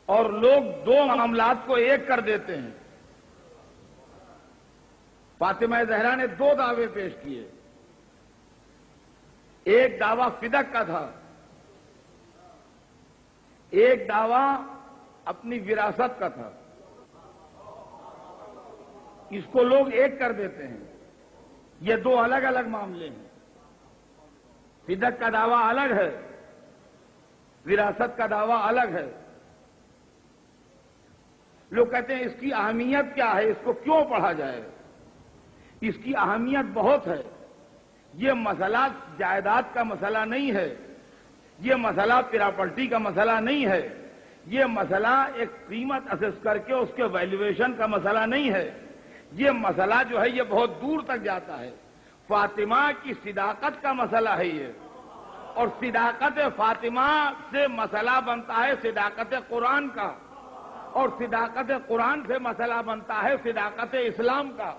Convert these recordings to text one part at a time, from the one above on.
اور لوگ دو معاملات کو ایک کر دیتے ہیں۔ فاطمہ زہرا نے دو دعوے پیش کیے، ایک دعویٰ فدق کا تھا، ایک دعویٰ اپنی وراثت کا تھا۔ اس کو لوگ ایک کر دیتے ہیں۔ یہ دو الگ الگ معاملے ہیں۔ فدق کا دعویٰ الگ ہے، وراثت کا دعویٰ الگ ہے۔ لوگ کہتے ہیں اس کی اہمیت کیا ہے، اس کو کیوں پڑھا جائے؟ اس کی اہمیت بہت ہے۔ یہ مسئلہ جائیداد کا مسئلہ نہیں ہے، یہ مسئلہ پراپرٹی کا مسئلہ نہیں ہے، یہ مسئلہ ایک قیمت اسس کر کے اس کے ویلیویشن کا مسئلہ نہیں ہے۔ یہ مسئلہ جو ہے یہ بہت دور تک جاتا ہے۔ فاطمہ کی صداقت کا مسئلہ ہے یہ، اور صداقت فاطمہ سے مسئلہ بنتا ہے صداقت قرآن کا، اور صداقت قرآن سے مسئلہ بنتا ہے صداقت اسلام کا۔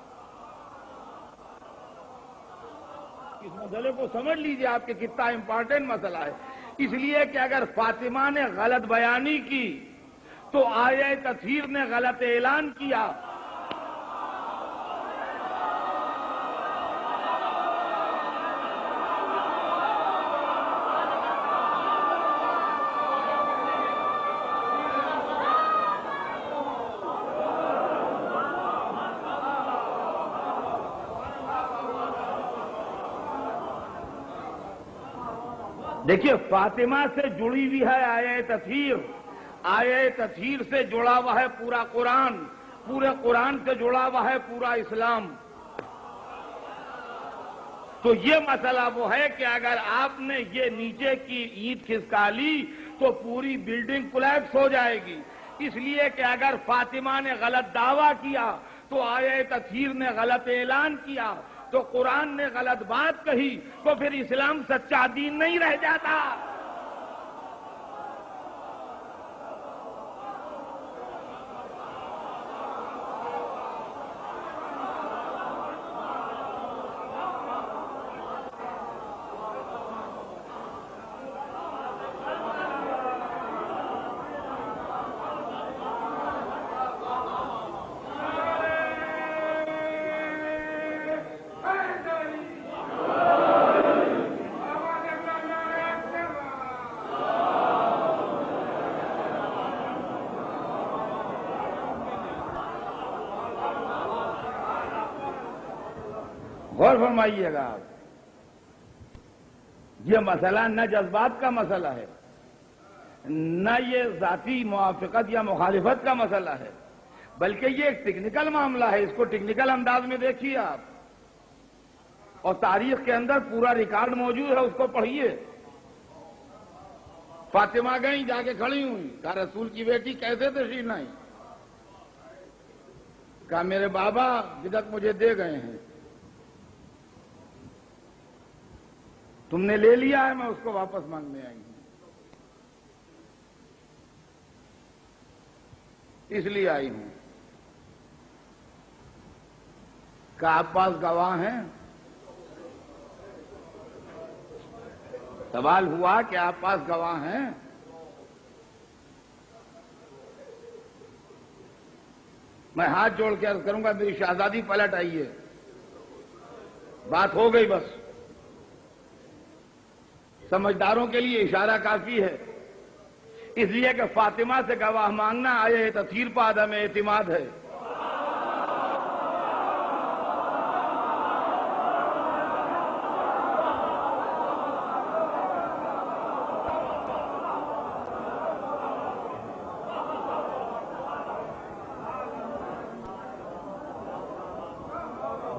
اس مسئلے کو سمجھ لیجئے آپ کہ کتنا امپورٹنٹ مسئلہ ہے۔ اس لیے کہ اگر فاطمہ نے غلط بیانی کی تو آیہ تطہیر نے غلط اعلان کیا۔ دیکھیے فاطمہ سے جڑی ہوئی ہے آیہ تطہیر، آیہ تطہیر سے جڑا ہوا ہے پورا قرآن، پورے قرآن سے جڑا ہوا ہے پورا اسلام۔ تو یہ مسئلہ وہ ہے کہ اگر آپ نے یہ نیچے کی اینٹ کھسکا لی تو پوری بلڈنگ کولیپس ہو جائے گی۔ اس لیے کہ اگر فاطمہ نے غلط دعویٰ کیا تو آیہ تطہیر نے غلط اعلان کیا، تو قرآن نے غلط بات کہی، تو پھر اسلام سچا دین نہیں رہ جاتا۔ غور فرمائیے گا آپ، یہ مسئلہ نہ جذبات کا مسئلہ ہے، نہ یہ ذاتی موافقت یا مخالفت کا مسئلہ ہے، بلکہ یہ ایک ٹیکنیکل معاملہ ہے۔ اس کو ٹیکنیکل انداز میں دیکھیے آپ، اور تاریخ کے اندر پورا ریکارڈ موجود ہے، اس کو پڑھیے۔ فاطمہ گئیں، جا کے کھڑی ہوئی، کہا رسول کی بیٹی کیسے تشریف لائیں؟ کہا میرے بابا بدعت مجھے دے گئے ہیں، تم نے لے لیا ہے، میں اس کو واپس مانگنے آئی ہوں، اس لیے آئی ہوں۔ کہ آپ پاس گواہ ہیں؟ سوال ہوا کہ آپ پاس گواہ ہیں؟ میں ہاتھ جوڑ کے عرض کروں گا میری شہزادی پلٹ آئیے، بات ہو گئی بس۔ سمجھداروں کے لیے اشارہ کافی ہے، اس لیے کہ فاطمہ سے گواہ مانگنا آیہ تطہیر پر عدم اعتماد ہے۔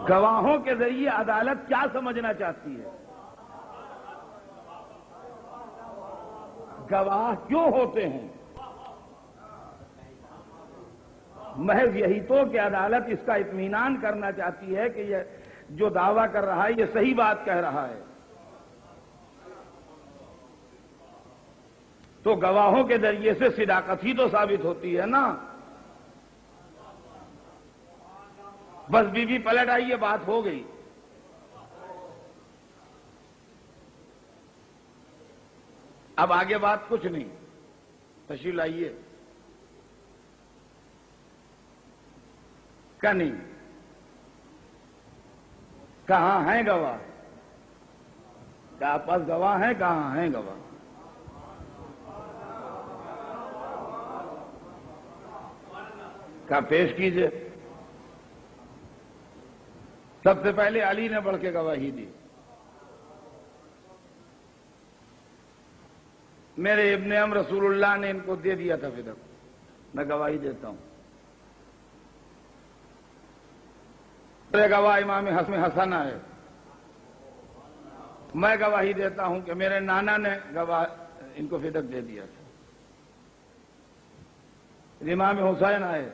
گواہوں کے ذریعے عدالت کیا سمجھنا چاہتی ہے؟ گواہ کیوں ہوتے ہیں؟ محض یہی تو کہ عدالت اس کا اطمینان کرنا چاہتی ہے کہ یہ جو دعویٰ کر رہا ہے یہ صحیح بات کہہ رہا ہے۔ تو گواہوں کے ذریعے سے صداقت ہی تو ثابت ہوتی ہے نا۔ بس بی بی پلٹ آئی، یہ بات ہو گئی۔ اب آگے بات کچھ نہیں، تشریف لائیے۔ کہ نہیں؟ کہاں ہیں گواہ؟ کیا آپ پاس گواہ ہیں؟ کہاں ہیں گواہ؟ کیا پیش کیجئے؟ سب سے پہلے علی نے بڑھ کے گواہی دی. میرے ابن ام رسول اللہ نے ان کو دے دیا تھا فدق. میں گواہی دیتا ہوں. میرے گواہ امام حسن آئے. میں گواہی دیتا ہوں کہ میرے نانا نے گواہ ان کو فدق دے دیا تھا. امام حسین آئے.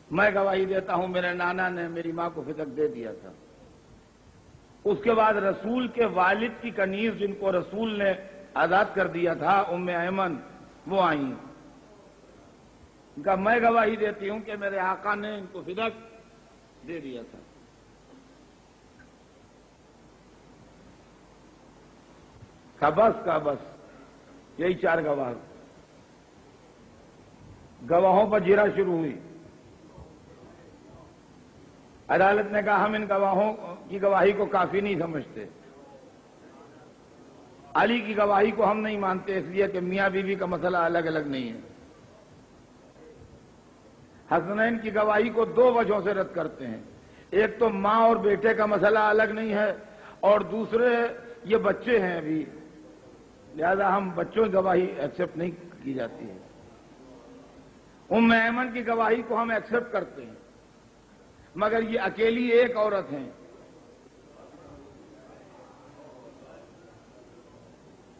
میں گواہی دیتا ہوں میرے نانا نے میری ماں کو فدق دے دیا تھا. اس کے بعد رسول کے والد کی کنیز جن کو رسول نے آزاد کر دیا تھا ام ایمن، وہ آئیں. ان کا میں گواہی دیتی ہوں کہ میرے آقا نے ان کو فدق دے دیا تھا. کا بس یہی 4 گواہ. گواہوں پر جرا شروع ہوئی. عدالت نے کہا ہم ان گواہوں کی گواہی کو کافی نہیں سمجھتے. علی کی گواہی کو ہم نہیں مانتے، اس لیے کہ میاں بیوی کا مسئلہ الگ الگ نہیں ہے. حسنین کی گواہی کو 2 وجہوں سے رد کرتے ہیں. ایک تو ماں اور بیٹے کا مسئلہ الگ نہیں ہے، اور دوسرے یہ بچے ہیں ابھی، لہذا ہم بچوں کی گواہی ایکسپٹ نہیں کی جاتی ہے. ام ایمن کی گواہی کو ہم ایکسپٹ کرتے ہیں، مگر یہ اکیلی ایک عورت ہیں.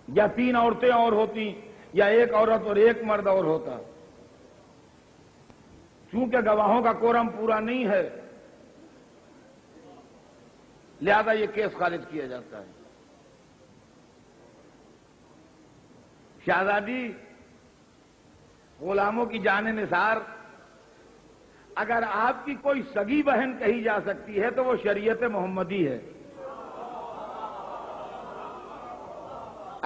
یا 3 عورتیں اور ہوتی، یا ایک عورت اور ایک مرد اور ہوتا. چونکہ گواہوں کا کورم پورا نہیں ہے، لہذا یہ کیس خارج کیا جاتا ہے. شہزادی غلاموں کی جان نثار، اگر آپ کی کوئی سگی بہن کہی جا سکتی ہے تو وہ شریعت محمدی ہے.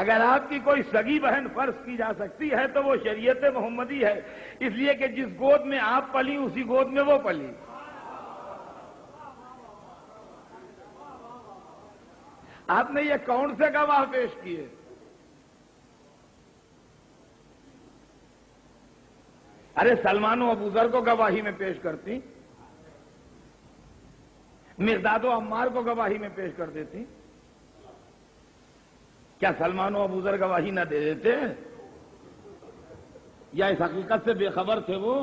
اگر آپ کی کوئی سگی بہن فرض کی جا سکتی ہے تو وہ شریعت محمدی ہے، اس لیے کہ جس گود میں آپ پلی اسی گود میں وہ پلی. آپ نے یہ کون سے گواہ پیش کیے؟ ارے سلمان و ابوذر کو گواہی میں پیش کرتی، مقداد و عمار کو گواہی میں پیش کر دیتی. کیا سلمان و ابوذر گواہی نہ دے دیتے؟ یا اس حقیقت سے بے خبر تھے وہ؟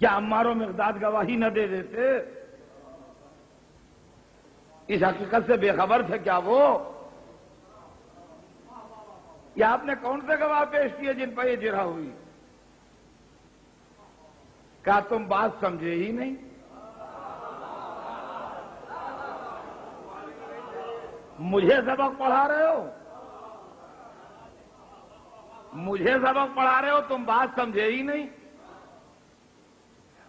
کیا عمار و مقداد گواہی نہ دے دیتے؟ اس حقیقت سے بے خبر تھے کیا وہ؟ یا آپ نے کون سے گواہ پیش کیے جن پر یہ جرح ہوئی؟ کیا تم بات سمجھے ہی نہیں؟ مجھے سبق پڑھا رہے ہو؟ مجھے سبق پڑھا رہے ہو، تم بات سمجھے ہی نہیں.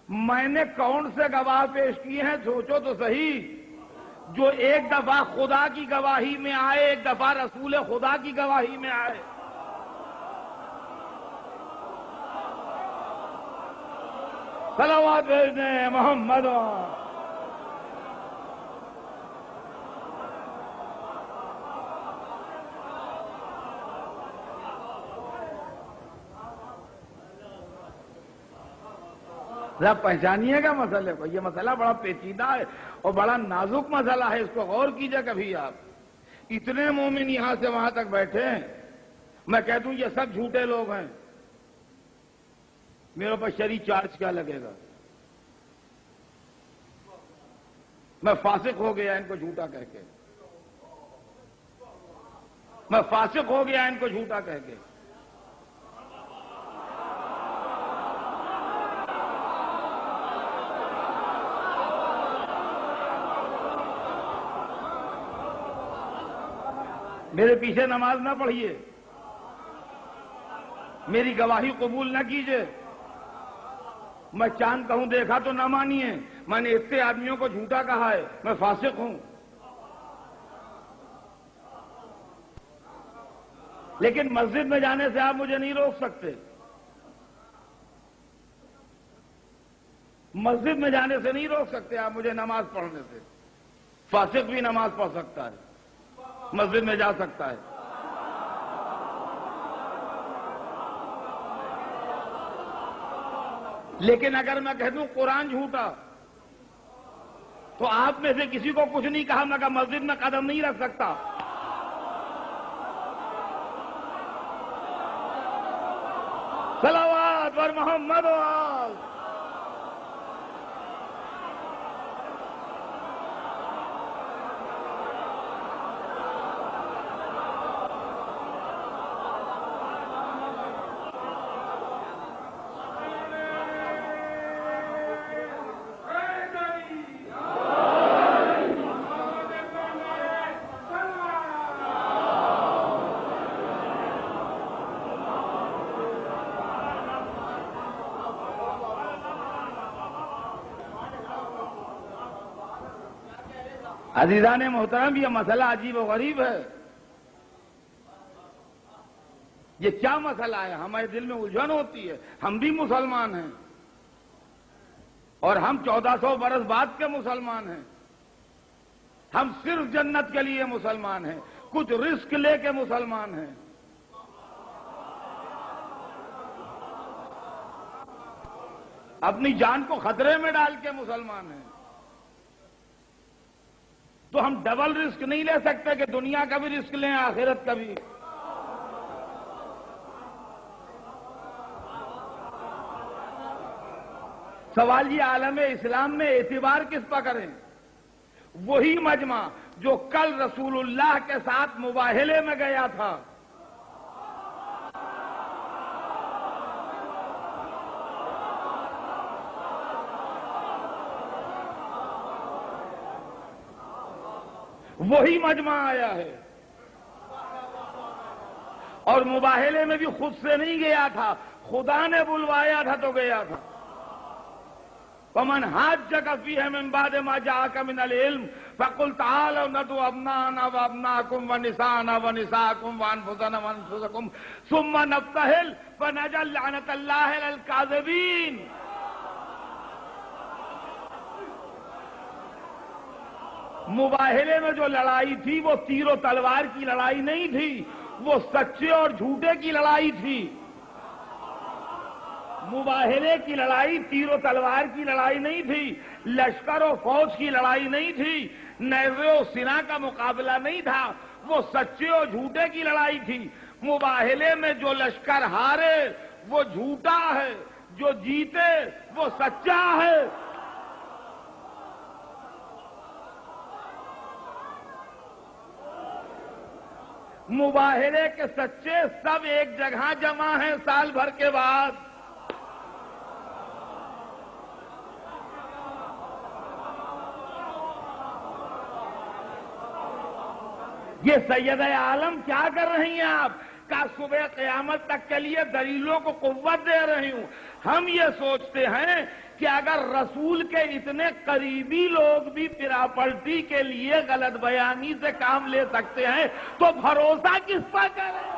میں نے کون سے گواہ پیش کیے ہیں سوچو تو صحیح. جو ایک دفعہ خدا کی گواہی میں آئے، ایک دفعہ رسول خدا کی گواہی میں آئے. صلوات بھیجنے محمد. ذرا پہچانیے گا مسئلے کو. یہ مسئلہ بڑا پیچیدہ ہے اور بڑا نازک مسئلہ ہے، اس کو غور کیجئے کبھی آپ. اتنے مومن یہاں سے وہاں تک بیٹھے ہیں، میں کہہ دوں یہ سب جھوٹے لوگ ہیں، میرے اوپر شرعی چارج کیا لگے گا؟ میں فاسق ہو گیا ان کو جھوٹا کہہ کے. میں فاسق ہو گیا ان کو جھوٹا کہہ کے. میرے پیچھے نماز نہ پڑھیے، میری گواہی قبول نہ کیجیے. میں چاند کہوں دیکھا تو نہ مانیے، میں نے اتنے آدمیوں کو جھوٹا کہا ہے، میں فاسق ہوں. لیکن مسجد میں جانے سے آپ مجھے نہیں روک سکتے. مسجد میں جانے سے نہیں روک سکتے آپ مجھے نماز پڑھنے سے. فاسق بھی نماز پڑھ سکتا ہے, مسجد میں جا سکتا ہے. لیکن اگر میں کہہ دوں قرآن جھوٹا, تو آپ میں سے کسی کو کچھ نہیں کہا, مگر مسجد میں قدم نہیں رکھ سکتا. صلوات بر محمد و آل. عزیزان محترم, یہ مسئلہ عجیب و غریب ہے. یہ کیا مسئلہ ہے؟ ہمارے دل میں الجھن ہوتی ہے. ہم بھی مسلمان ہیں اور ہم 1400 برس بعد کے مسلمان ہیں. ہم صرف جنت کے لیے مسلمان ہیں, کچھ رسک لے کے مسلمان ہیں. اپنی جان کو خطرے میں ڈال کے مسلمان ہیں. تو ہم ڈبل رسک نہیں لے سکتے کہ دنیا کا بھی رسک لیں, آخرت کا بھی. سوال یہ عالم اسلام میں اعتبار کس پر کریں؟ وہی مجمع جو کل رسول اللہ کے ساتھ مباہلے میں گیا تھا. وہی مجمع آیا ہے, اور مباہلے میں بھی خود سے نہیں گیا تھا, خدا نے بلوایا تھا تو گیا تھا. وَمَنْ حَاجَّكَ فِيهِ مِنْ بَعْدِ مَا جَاءَكَ مِنَ الْعِلْمِ فَقُلْ تَعَالَوْا نَدْعُ أَبْنَاءَنَا وَأَبْنَاءَكُمْ وَنِسَاءَنَا وَنِسَاءَكُمْ وَأَنفُسَنَا وَأَنفُسَكُمْ ثُمَّ نَبْتَهِلْ فَنَجْعَلْ لَعْنَةَ اللَّهِ عَلَى الْكَاذِبِينَ. مباہلے میں جو لڑائی تھی وہ تیر و تلوار کی لڑائی نہیں تھی, وہ سچے اور جھوٹے کی لڑائی تھی. مباہلے کی لڑائی تیر و تلوار کی لڑائی نہیں تھی, لشکر و فوج کی لڑائی نہیں تھی, نیزے و سنا کا مقابلہ نہیں تھا, وہ سچے اور جھوٹے کی لڑائی تھی. مباہلے میں جو لشکر ہارے وہ جھوٹا ہے, جو جیتے وہ سچا ہے. مباہلے کے سچے سب ایک جگہ جمع ہیں سال بھر کے بعد. یہ سید عالم کیا کر رہی ہیں آپ؟ کا صبح قیامت تک کے لیے دلیلوں کو قوت دے رہی ہوں. ہم یہ سوچتے ہیں کہ اگر رسول کے اتنے قریبی لوگ بھی پراپرٹی کے لیے غلط بیانی سے کام لے سکتے ہیں تو بھروسہ کس پر کریں؟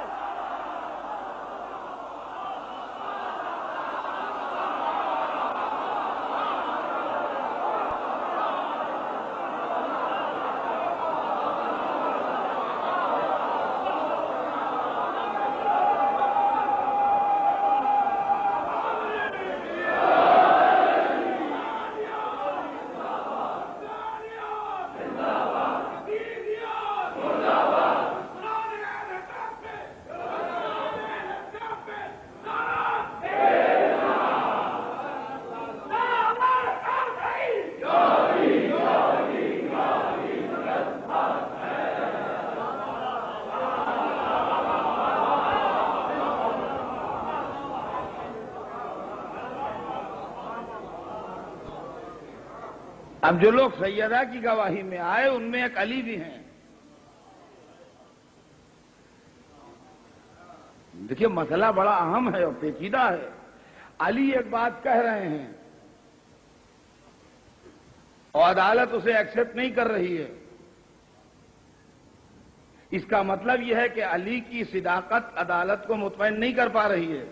اب جو لوگ سیدہ کی گواہی میں آئے ان میں ایک علی بھی ہیں. دیکھیے مسئلہ بڑا اہم ہے اور پیچیدہ ہے. علی ایک بات کہہ رہے ہیں اور عدالت اسے ایکسپٹ نہیں کر رہی ہے. اس کا مطلب یہ ہے کہ علی کی صداقت عدالت کو مطمئن نہیں کر پا رہی ہے.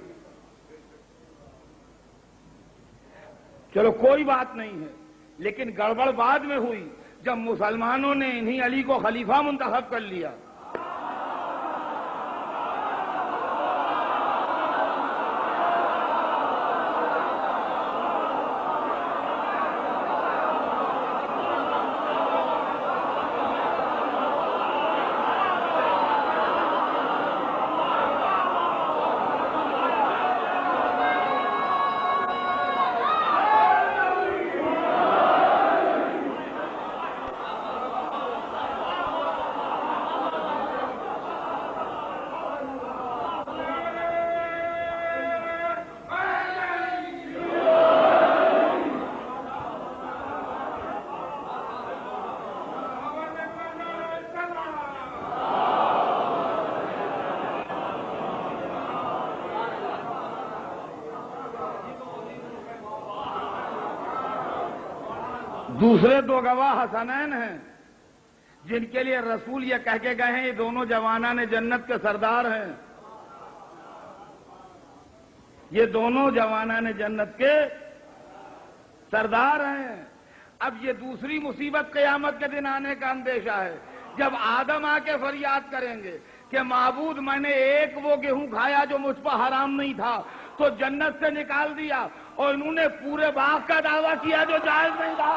چلو کوئی بات نہیں ہے، لیکن گڑبڑ بعد میں ہوئی جب مسلمانوں نے انہی علی کو خلیفہ منتخب کر لیا. دوسرے دو گواہ حسنین ہیں جن کے لیے رسول یہ کہہ کے گئے ہیں یہ دونوں جوانان جنت کے سردار ہیں. یہ دونوں جوانان جنت کے سردار ہیں. اب یہ دوسری مصیبت قیامت کے دن آنے کا اندیشہ ہے جب آدم آ کے فریاد کریں گے کہ معبود میں نے ایک وہ گیہوں کھایا جو مجھ پر حرام نہیں تھا تو جنت سے نکال دیا، اور انہوں نے پورے باغ کا دعویٰ کیا جو جائز نہیں تھا.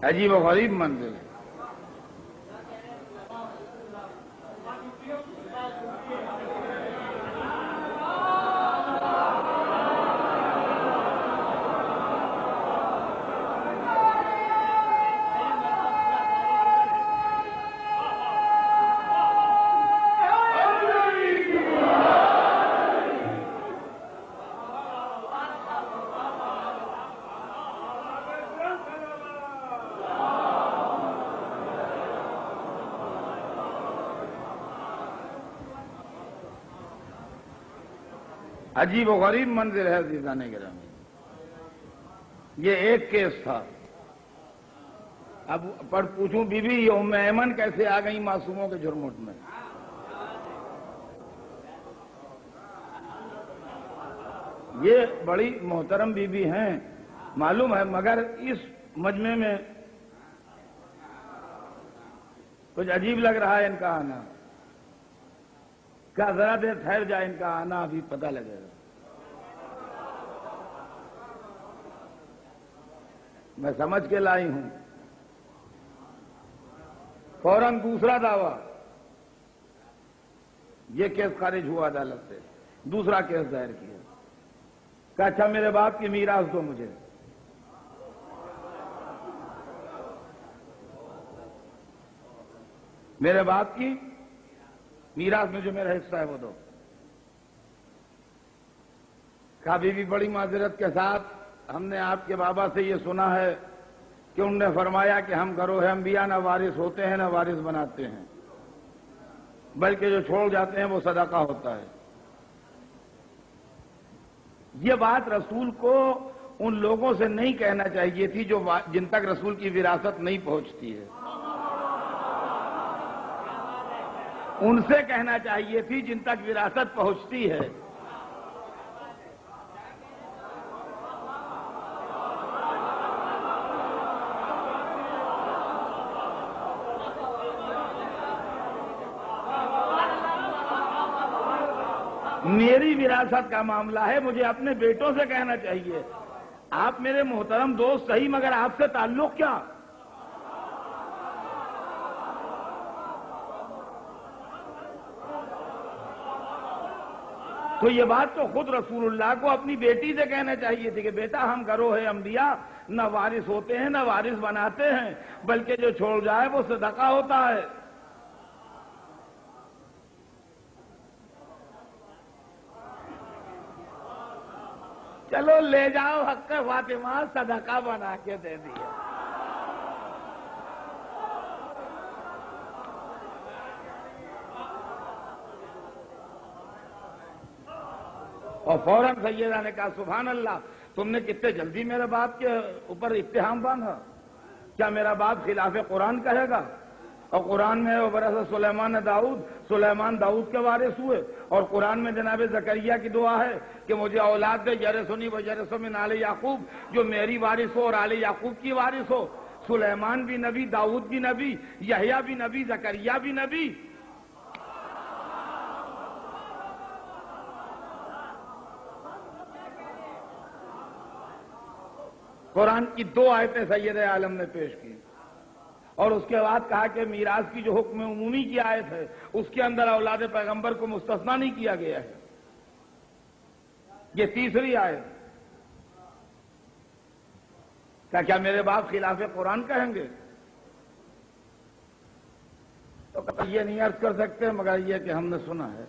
عجیب و غریب منزل ہے. عجیب و غریب منظر ہے عزیزان گرامی. یہ ایک کیس تھا. اب پر پوچھوں بی بی یہ ام ایمن کیسے آ گئی معصوموں کے جھرمٹ میں؟ یہ بڑی محترم بی بی ہیں معلوم ہے، مگر اس مجمع میں کچھ عجیب لگ رہا ہے ان کا آنا. کیا ذرا دیر ٹھہر جائے، ان کا آنا ابھی پتہ لگے گا. میں سمجھ کے لائی ہوں. فوراً دوسرا دعویٰ، یہ کیس خارج ہوا عدالت سے. دوسرا کیس دائر کیا کہ اچھا میرے باپ کی میراث دو مجھے. میرے باپ کی میراث میں جو میرا حصہ ہے وہ دو. کبھی بھی بڑی معذرت کے ساتھ ہم نے آپ کے بابا سے یہ سنا ہے کہ انہوں نے فرمایا کہ ہم گروہ انبیاء نہ وارث ہوتے ہیں نہ وارث بناتے ہیں، بلکہ جو چھوڑ جاتے ہیں وہ صدقہ ہوتا ہے. یہ بات رسول کو ان لوگوں سے نہیں کہنا چاہیے تھی جن تک رسول کی وراثت نہیں پہنچتی ہے. ان سے کہنا چاہیے تھی جن تک وراثت پہنچتی ہے. میری وراثت کا معاملہ ہے، مجھے اپنے بیٹوں سے کہنا چاہیے۔ آپ میرے محترم دوست صحیح، مگر آپ سے تعلق کیا؟ تو یہ بات تو خود رسول اللہ کو اپنی بیٹی سے کہنا چاہیے تھی کہ بیٹا ہم گروہ انبیاء نہ وارث ہوتے ہیں نہ وارث بناتے ہیں، بلکہ جو چھوڑ جائے وہ صدقہ ہوتا ہے۔ چلو لے جاؤ حق فاطمہ، صدقہ بنا کے دے دیا۔ اور فوراً سیدہ نے کہا سبحان اللہ، تم نے کتنے جلدی میرے باپ کے اوپر اتہام باندھا، کیا میرا باپ خلاف قرآن کہے گا؟ اور قرآن میں وَوَرَثَ سلیمان داؤد، سلیمان داؤد کے وارث ہوئے، اور قرآن میں جناب زکریا کی دعا ہے کہ مجھے اولاد دے یرثنی ویرث من آل یعقوب، جو میری وارث ہو اور آل یعقوب کی وارث ہو۔ سلیمان بھی نبی، داؤد بھی نبی، یحییٰ بھی نبی، زکریا بھی نبی۔ قرآن کی 2 آیتیں سید عالم نے پیش کی، اور اس کے بعد کہا کہ میراث کی جو حکم عمومی کی آیت ہے اس کے اندر اولاد پیغمبر کو مستثنیٰ نہیں کیا گیا ہے۔ یہ تیسری آیت، کیا میرے باپ خلاف قرآن کہیں گے؟ تو یہ نہیں عرض کر سکتے مگر یہ کہ ہم نے سنا ہے۔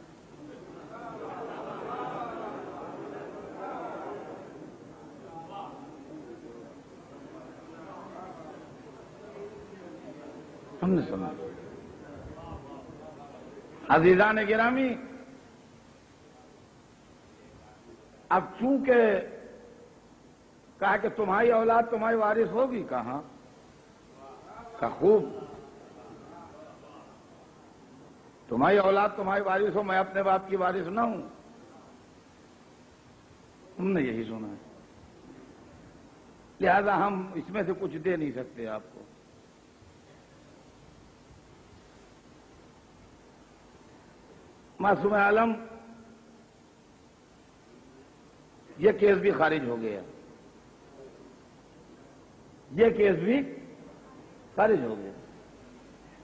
ہم نے سنا۔ عزیزان گرامی، اب چونکہ کہا کہ تمہاری اولاد تمہاری وارث ہوگی، کہاں کا خوب، تمہاری اولاد تمہاری وارث ہو، میں اپنے باپ کی وارث نہ ہوں، ہم نے یہی سنا ہے، لہذا ہم اس میں سے کچھ دے نہیں سکتے آپ کو۔ معصوم عالم، یہ کیس بھی خارج ہو گیا، یہ کیس بھی خارج ہو گیا،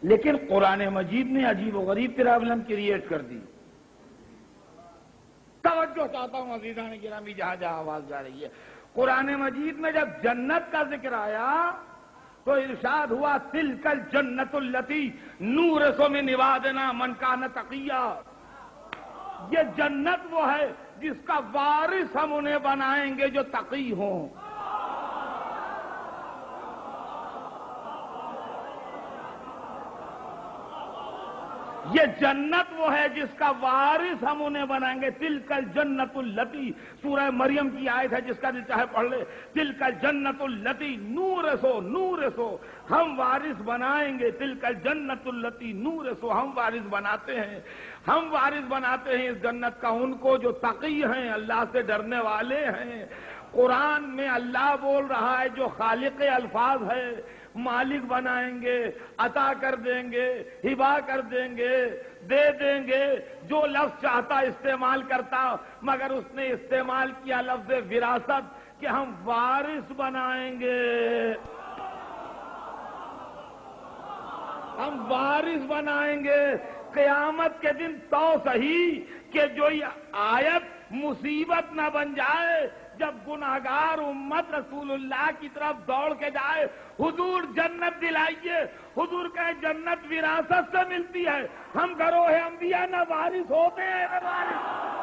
لیکن قرآن مجید نے عجیب و غریب پرابلم کریٹ کر دی۔ توجہ چاہتا ہوں عزیزان گرامی جہاں جہاں آواز جا رہی ہے، قرآن مجید میں جب جنت کا ذکر آیا تو ارشاد ہوا تلک الجنت التی نورث من عبادنا من کان تقیا، یہ جنت وہ ہے جس کا وارث ہم انہیں بنائیں گے جو تقی ہوں۔ یہ جنت وہ ہے جس کا وارث ہم انہیں بنائیں گے۔ تلک الجنت التی، سورہ مریم کی آیت ہے، جس کا دل چاہے پڑھ لے۔ تلک الجنت التی نورثو، نورثو، ہم وارث بنائیں گے۔ تلک الجنت التی نورثو، ہم وارث بناتے ہیں، ہم وارث بناتے ہیں اس جنت کا ان کو جو تقی ہیں، اللہ سے ڈرنے والے ہیں۔ قرآن میں اللہ بول رہا ہے جو خالق الفاظ ہے، مالک بنائیں گے، عطا کر دیں گے، ہبا کر دیں گے، دے دیں گے، جو لفظ چاہتا استعمال کرتا، مگر اس نے استعمال کیا لفظ وراثت کہ ہم وارث بنائیں گے، ہم وارث بنائیں گے۔ قیامت کے دن تو صحیح کہ جو یہ آیت مصیبت نہ بن جائے، جب گناہگار امت رسول اللہ کی طرف دوڑ کے جائے، حضور جنت دلائیے، حضور کہے جنت وراثت سے ملتی ہے، ہم گروہ انبیاء نہ وارث ہوتے ہیں نہ وارث